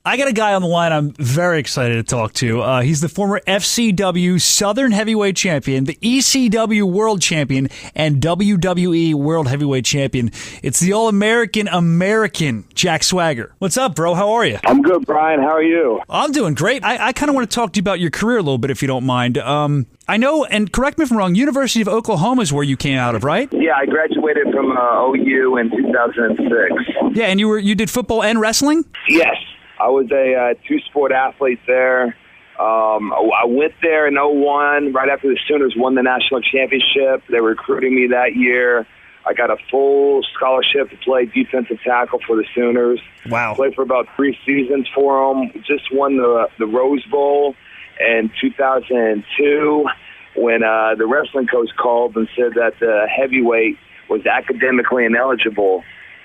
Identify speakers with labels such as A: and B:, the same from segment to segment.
A: I got a guy on the line I'm very excited to talk to. He's the former FCW Southern Heavyweight Champion, the ECW World Champion, and WWE World Heavyweight Champion. It's the All-American Jack Swagger. What's up, bro? How are you?
B: I'm good, Brian. How are you?
A: I'm doing great. I kind of want to talk to you about your career a little bit, if you don't mind. I know, and correct me if I'm wrong, University of Oklahoma is where you came out of, right?
B: Yeah, I graduated from OU in 2006.
A: Yeah, and you did football and wrestling?
B: Yes. I was a two-sport athlete there. I went there in 2001, right after the Sooners won the national championship. They were recruiting me that year. I got a full scholarship to play defensive tackle for the Sooners.
A: Wow.
B: Played for about 3 seasons for them. Just won the Rose Bowl in 2002 when the wrestling coach called and said that the heavyweight was academically ineligible.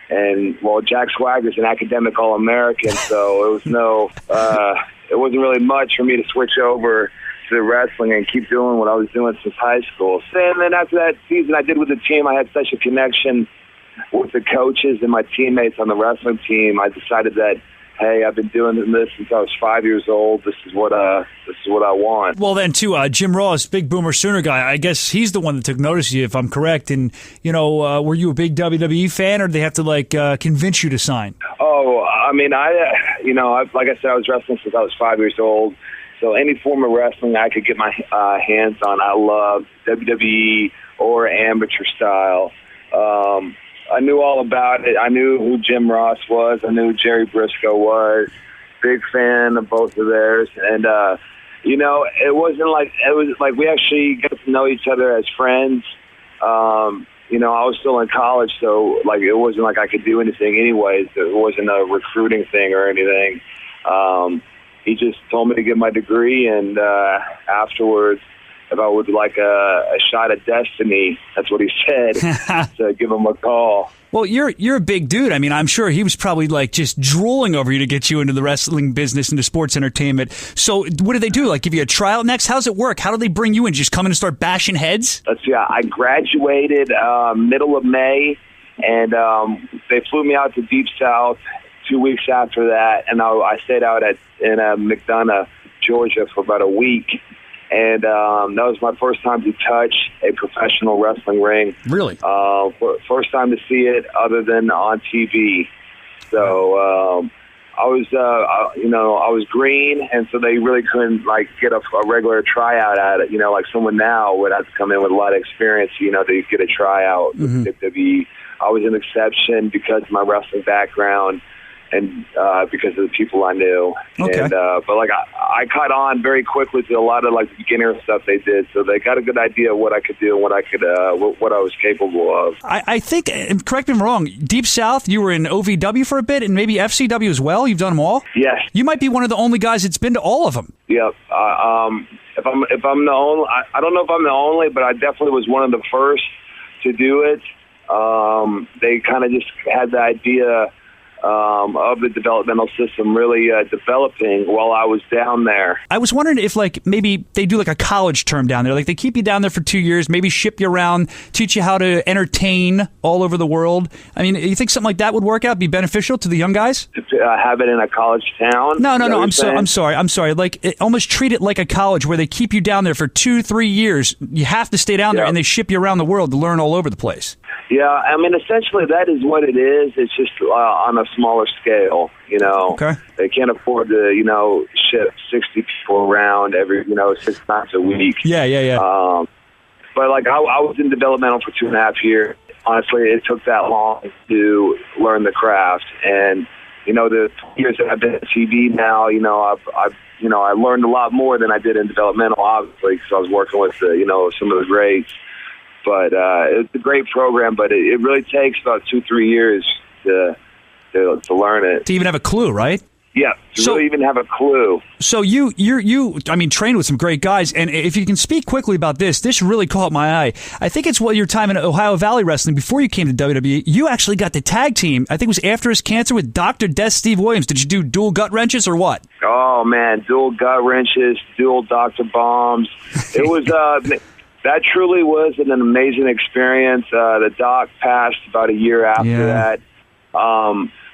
B: And, well, Jack Swagger's an academic All-American, so it wasn't really much for me to switch over to the wrestling and keep doing what I was doing since high school. And then after that season I did with the team, I had such a connection with the coaches and my teammates on the wrestling team. I decided that, hey, I've been doing this since I was 5 years old. This is what I want.
A: Well, then, too, Jim Ross, big Boomer Sooner guy, I guess he's the one that took notice of you, if I'm correct. And, were you a big WWE fan, or did they have to, convince you to sign?
B: Oh, I mean, like I said, I was wrestling since I was 5 years old. So any form of wrestling I could get my hands on, I loved, WWE or amateur style. I knew all about it. I knew who Jim Ross was. I knew who Jerry Briscoe was. Big fan of both of theirs. And, it was like we actually got to know each other as friends. I was still in college, so, it wasn't like I could do anything anyways. It wasn't a recruiting thing or anything. He just told me to get my degree, and afterwards, if I would like a shot at destiny, that's what he said, to give him a call.
A: Well, you're a big dude. I mean, I'm sure he was probably just drooling over you to get you into the wrestling business, into sports entertainment. So what do they do? Give you a tryout next? How's it work? How do they bring you in? Just come in and start bashing heads?
B: I graduated middle of May, and they flew me out to Deep South 2 weeks after that, and I stayed out in McDonough, Georgia for about a week. And that was my first time to touch a professional wrestling ring.
A: Really?
B: First time to see it other than on TV. So I was green, and so they really couldn't get a regular tryout at it. Someone now would have to come in with a lot of experience, to get a tryout.
A: Mm-hmm.
B: WWE. I was an exception because of my wrestling background. And because of the people I knew.
A: Okay.
B: And, but I caught on very quickly to a lot of the beginner stuff they did, so they got a good idea of what I could do and what I was capable of.
A: I think, correct me if I'm wrong, Deep South, you were in OVW for a bit and maybe FCW as well. You've done them all.
B: Yes.
A: You might be one of the only guys that's been to all of them.
B: Yep. If I'm the only, I don't know if I'm the only, but I definitely was one of the first to do it. They kind of just had the idea of the developmental system really developing while I was down there.
A: I was wondering if maybe they do a college term down there. They keep you down there for 2 years, maybe ship you around, teach you how to entertain all over the world. I mean, you think something like that would work out, be beneficial to the young guys?
B: To have it in a college town?
A: No. I'm sorry. Almost treat it like a college where they keep you down there for 2-3 years. You have to stay down there, and they ship you around the world to learn all over the place.
B: Yeah, I mean, essentially that is what it is. It's just on a smaller scale,
A: Okay.
B: They can't afford to, ship 60 people around every, 6 times a week.
A: Yeah.
B: But I was in developmental for 2.5 years. Honestly, it took that long to learn the craft. And, the years that I've been at TV now, I learned a lot more than I did in developmental, obviously, because I was working with, some of the greats. But it's a great program, but it really takes about 2-3 years to learn it.
A: To even have a clue, right?
B: Yeah, to really even have a clue.
A: So you trained with some great guys, and if you can speak quickly about this really caught my eye. I think it's your time in Ohio Valley Wrestling before you came to WWE. You actually got the tag team. I think it was after his cancer with Dr. Death Steve Williams. Did you do dual gut wrenches or what?
B: Oh man, dual gut wrenches, dual Dr. Bombs. It was that truly was an amazing experience. The doc passed about a year after that.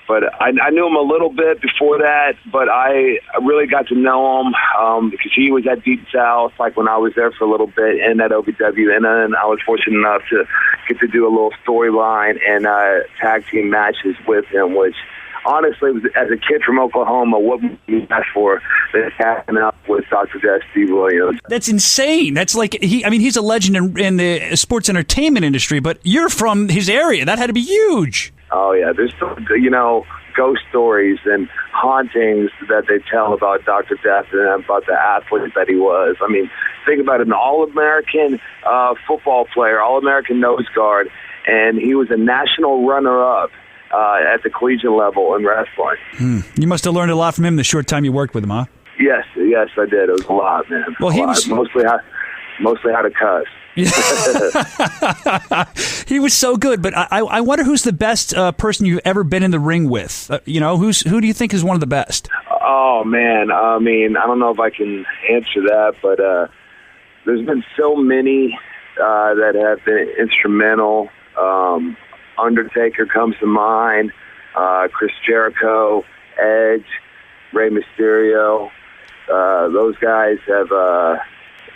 B: But I knew him a little bit before that, but I really got to know him because he was at Deep South, like when I was there for a little bit, and at OVW. And then I was fortunate enough to get to do a little storyline and tag team matches with him, which honestly, as a kid from Oklahoma, what would you ask for than hacking up with Dr. Death Steve Williams?
A: That's insane. That's like, he's a legend in the sports entertainment industry, but you're from his area. That had to be huge.
B: Oh, yeah. There's some, ghost stories and hauntings that they tell about Dr. Death and about the athlete that he was. I mean, think about it, an All-American football player, All-American nose guard, and he was a national runner-up at the collegiate level in wrestling.
A: You must have learned a lot from him the short time you worked with him, huh?
B: Yes, I did. It was a lot, man.
A: Well, he was
B: mostly how to cuss.
A: He was so good, but I wonder who's the best person you've ever been in the ring with. Who do you think is one of the best?
B: Oh man, I mean, I don't know if I can answer that, but there's been so many that have been instrumental. Undertaker comes to mind, Chris Jericho, Edge, Rey Mysterio. Those guys have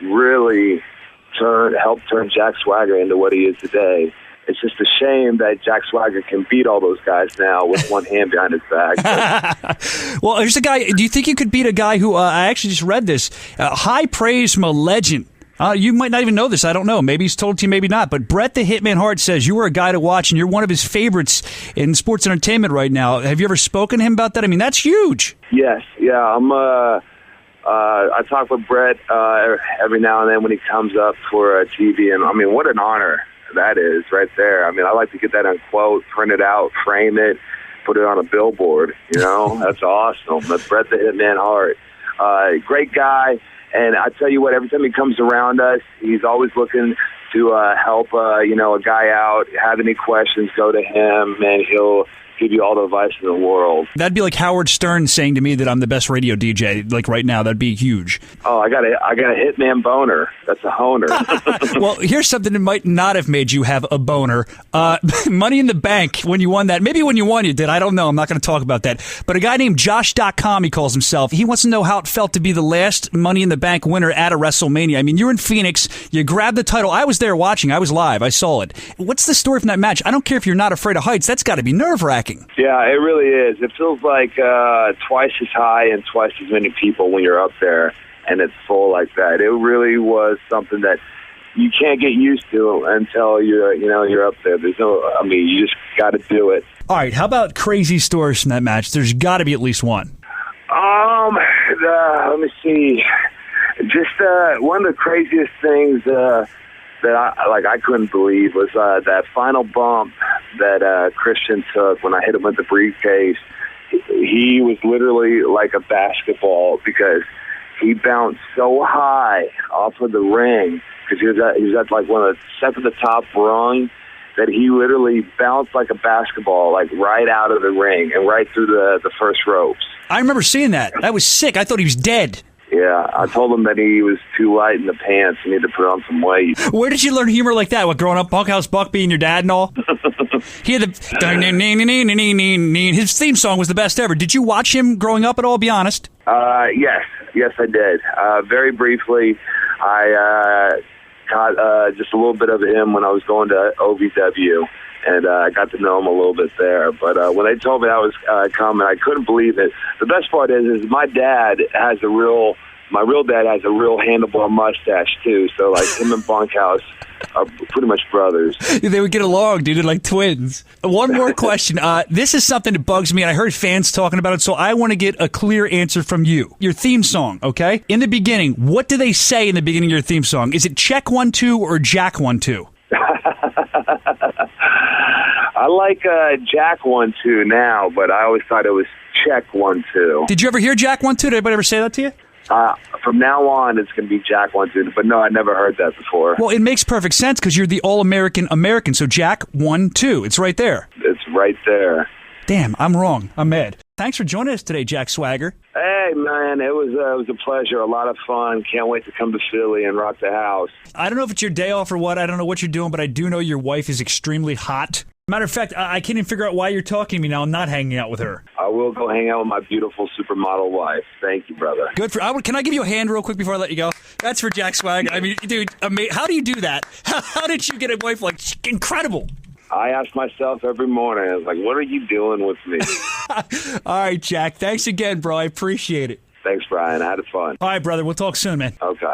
B: really helped turn Jack Swagger into what he is today. It's just a shame that Jack Swagger can beat all those guys now with one hand behind his back.
A: Well, there's a guy. Do you think you could beat a guy who I actually just read this? High praise from a legend. You might not even know this. I don't know. Maybe he's told to you, maybe not. But Bret the Hitman Hart says you were a guy to watch, and you're one of his favorites in sports entertainment right now. Have you ever spoken to him about that? I mean, that's huge.
B: Yes. Yeah. I talk with Bret every now and then when he comes up for TV, and I mean, what an honor that is right there. I mean, I like to get that on quote, print it out, frame it, put it on a billboard. That's awesome. But Bret the Hitman Hart, great guy. And I tell you what, every time he comes around us, he's always looking to help, a guy out. Have any questions, go to him, and he'll give you all the advice in the world.
A: That'd be like Howard Stern saying to me that I'm the best radio DJ, like right now. That'd be huge.
B: Oh, I got a hitman boner. That's a honer.
A: Well, here's something that might not have made you have a boner. Money in the Bank, when you won that. Maybe when you won you did. I don't know. I'm not going to talk about that. But a guy named Josh.com, he calls himself. He wants to know how it felt to be the last Money in the Bank winner at a WrestleMania. I mean, you're in Phoenix. You grabbed the title. I was there watching. I was live. I saw it. What's the story from that match? I don't care if you're not afraid of heights. That's got to be nerve-wracking.
B: Yeah, it really is. It feels like twice as high and twice as many people when you're up there, and it's full like that. It really was something that you can't get used to until you're up there. You just got to do it.
A: All right, how about crazy stories from that match? There's got to be at least one.
B: Let me see. Just one of the craziest things that I couldn't believe was that final bump that Christian took when I hit him with the briefcase. He was literally like a basketball because he bounced so high off of the ring because he was at like one of the step of the top rung that he literally bounced like a basketball, like right out of the ring and right through the first ropes.
A: I remember seeing that. That was sick. I thought he was dead.
B: Yeah, I told him that he was too light in the pants. He needed to put on some weight.
A: Where did you learn humor like that? What, growing up, Bunkhouse Buck being your dad and all? He had the... His theme song was the best ever. Did you watch him growing up at all, be honest?
B: Yes, I did. Very briefly, I caught just a little bit of him when I was going to OVW. And I got to know him a little bit there. But when they told me I was coming, I couldn't believe it. The best part is my dad has my real dad has a real handlebar mustache, too. So, like, him and Bunkhouse are pretty much brothers.
A: They would get along, dude. They're like twins. One more question. This is something that bugs me, and I heard fans talking about it, so I want to get a clear answer from you. Your theme song, okay? In the beginning, what do they say in the beginning of your theme song? Is it Check 1 2 or Jack 1 2?
B: I like Jack 1 2 now, but I always thought it was Check 1 2.
A: Did you ever hear Jack 1 2? Did anybody ever say that to you?
B: From now on, it's going to be Jack 1 2. But no, I never heard that before.
A: Well, it makes perfect sense because you're the All-American American. So Jack 1 2. It's right there.
B: It's right there.
A: Damn, I'm wrong. I'm mad. Thanks for joining us today, Jack Swagger.
B: Hey, man, it was a pleasure. A lot of fun. Can't wait to come to Philly and rock the house.
A: I don't know if it's your day off or what. I don't know what you're doing, but I do know your wife is extremely hot. Matter of fact, I can't even figure out why you're talking to me now. I'm not hanging out with her.
B: I will go hang out with my beautiful supermodel wife. Thank you, brother.
A: Good for. Can I give you a hand real quick before I let you go? That's for Jack Swagger. I mean, dude, how do you do that? How did you get a wife like incredible?
B: I ask myself every morning, I was like, what are you doing with me?
A: All right, Jack. Thanks again, bro. I appreciate it.
B: Thanks, Brian. I had fun.
A: All right, brother. We'll talk soon, man.
B: Okay.